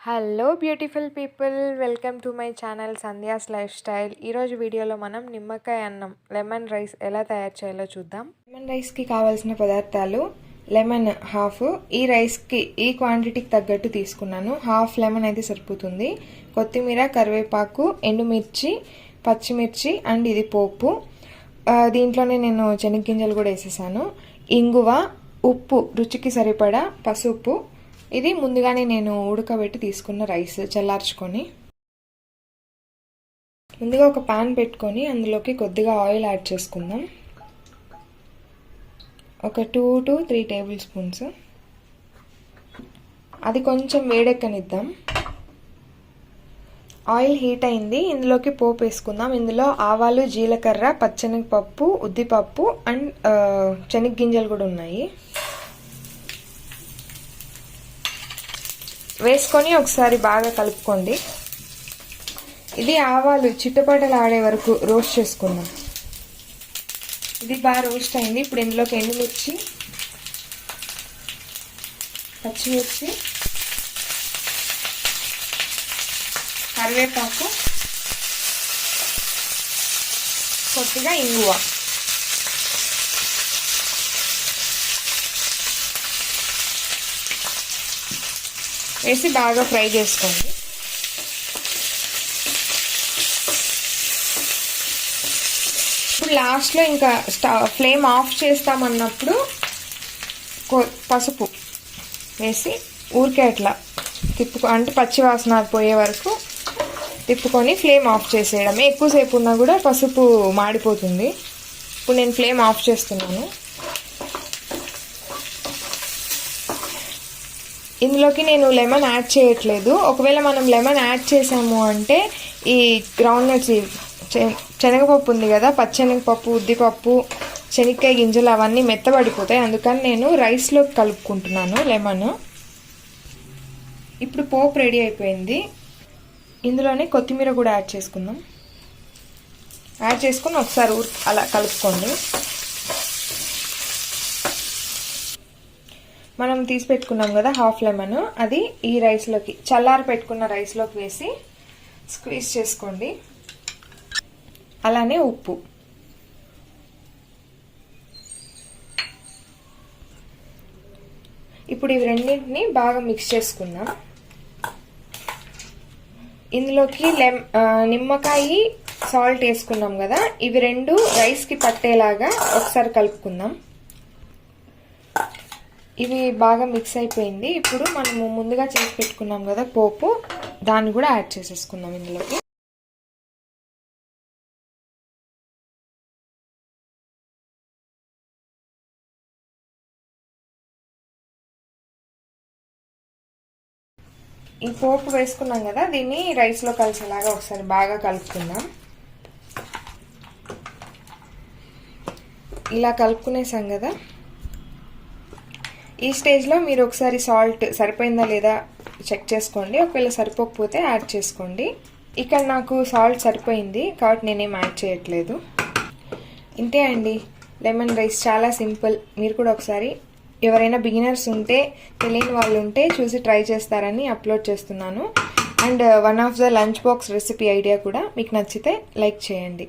Hello beautiful people, welcome to my channel Sandhya's life style. ఈరోజు వీడియోలో మనం నిమ్మకాయ అన్నం లెమన్ రైస్ ఎలా తయారు చేయాలో చూద్దాం. లెమన్ రైస్కి కావాల్సిన పదార్థాలు: లెమన్ హాఫ్, ఈ రైస్కి ఈ క్వాంటిటీకి తగ్గట్టు తీసుకున్నాను. హాఫ్ లెమన్ అయితే సరిపోతుంది. కొత్తిమీర, కరివేపాకు, ఎండుమిర్చి, పచ్చిమిర్చి అండ్ ఇది పోపు. దీంట్లోనే నేను శనగగింజలు కూడా వేసేసాను. ఇంగువ, ఉప్పు రుచికి సరిపడా, పసుపు. ఇది ముందుగానే నేను ఉడకబెట్టి తీసుకున్న రైస్ చల్లార్చుకొని. ముందుగా ఒక పాన్ పెట్టుకొని అందులోకి కొద్దిగా ఆయిల్ యాడ్ చేసుకుందాం. ఒక 2 to 3 టేబుల్ స్పూన్స్. అది కొంచెం వేడెక్కనిద్దాం. ఆయిల్ హీట్ అయింది. ఇందులోకి పోపు వేసుకుందాం. ఇందులో ఆవాలు, జీలకర్ర, పచ్చెనగపప్పు, ఉద్దిపప్పు అండ్ శనగగింజలు కూడా ఉన్నాయి. వేసుకొని ఒకసారి బాగా కలుపుకోండి. ఇది ఆవాలు చిట్టపటలాడే వరకు రోస్ట్ చేసుకుందాం. ఇది బాగా రోస్ట్ అయింది. ఇప్పుడు ఇందులోకి ఎండుమిర్చి, పచ్చిమిర్చి, కరివేపాకు, కొద్దిగా ఇంగువ వేసి బాగా ఫ్రై చేసుకోండి. ఇప్పుడు లాస్ట్లో ఇంకా ఫ్లేమ్ ఆఫ్ చేస్తామన్నప్పుడు పసుపు వేసి ఊరికే అట్లా అంటే పచ్చి వాసన పోయే వరకు తిప్పుకొని ఫ్లేమ్ ఆఫ్ చేసేయడమే. ఎక్కువసేపు ఉన్నా కూడా పసుపు మాడిపోతుంది. ఇప్పుడు నేను ఫ్లేమ్ ఆఫ్ చేస్తున్నాను. ఇందులోకి నేను లెమన్ యాడ్ చేయట్లేదు. ఒకవేళ మనం లెమన్ యాడ్ చేసాము అంటే ఈ గ్రౌండ్ నట్స్, శనగపప్పు ఉంది కదా, పచ్చెనగపప్పు, ఉద్దిపప్పు, శనక్కాయ గింజలు అవన్నీ మెత్తబడిపోతాయి. అందుకని నేను రైస్లో కలుపుకుంటున్నాను లెమన్. ఇప్పుడు పోపు రెడీ అయిపోయింది. ఇందులోనే కొత్తిమీర కూడా యాడ్ చేసుకుందాం. యాడ్ చేసుకుని ఒకసారి అలా కలుపుకోండి. మనం తీసి పెట్టుకున్నాం కదా హాఫ్ లెమన్, అది ఈ రైస్లోకి, చల్లారి పెట్టుకున్న రైస్లోకి వేసి స్క్వీజ్ చేసుకోండి. అలానే ఉప్పు. ఇప్పుడు ఇవి రెండింటిని బాగా మిక్స్ చేసుకుందాం. ఇందులోకి నిమ్మకాయ, సాల్ట్ వేసుకున్నాం కదా, ఇవి రెండు రైస్కి పట్టేలాగా ఒకసారి కలుపుకుందాం. ఇవి బాగా మిక్స్ అయిపోయింది. ఇప్పుడు మనము ముందుగా చేసి పెట్టుకున్నాం కదా పోపు, దాన్ని కూడా యాడ్ చేసేసుకుందాం ఇందులోకి. ఈ పోపు వేసుకున్నాం కదా, దీన్ని రైస్లో కలిసేలాగా ఒకసారి బాగా కలుపుకుందాం. ఇలా కలుపుకునేసాం కదా. ఈ స్టేజ్లో మీరు ఒకసారి సాల్ట్ సరిపోయిందా లేదా చెక్ చేసుకోండి. ఒకవేళ సరిపోకపోతే యాడ్ చేసుకోండి. ఇక్కడ నాకు సాల్ట్ సరిపోయింది కాబట్టి నేనేం యాడ్ చేయట్లేదు. ఇంతే అండి, లెమన్ రైస్ చాలా సింపుల్. మీరు కూడా ఒకసారి, ఎవరైనా బిగినర్స్ ఉంటే, తెలియని వాళ్ళు ఉంటే చూసి ట్రై చేస్తారని అప్లోడ్ చేస్తున్నాను. And one of the lunch box recipe idea కూడా మీకు నచ్చితే లైక్ చేయండి.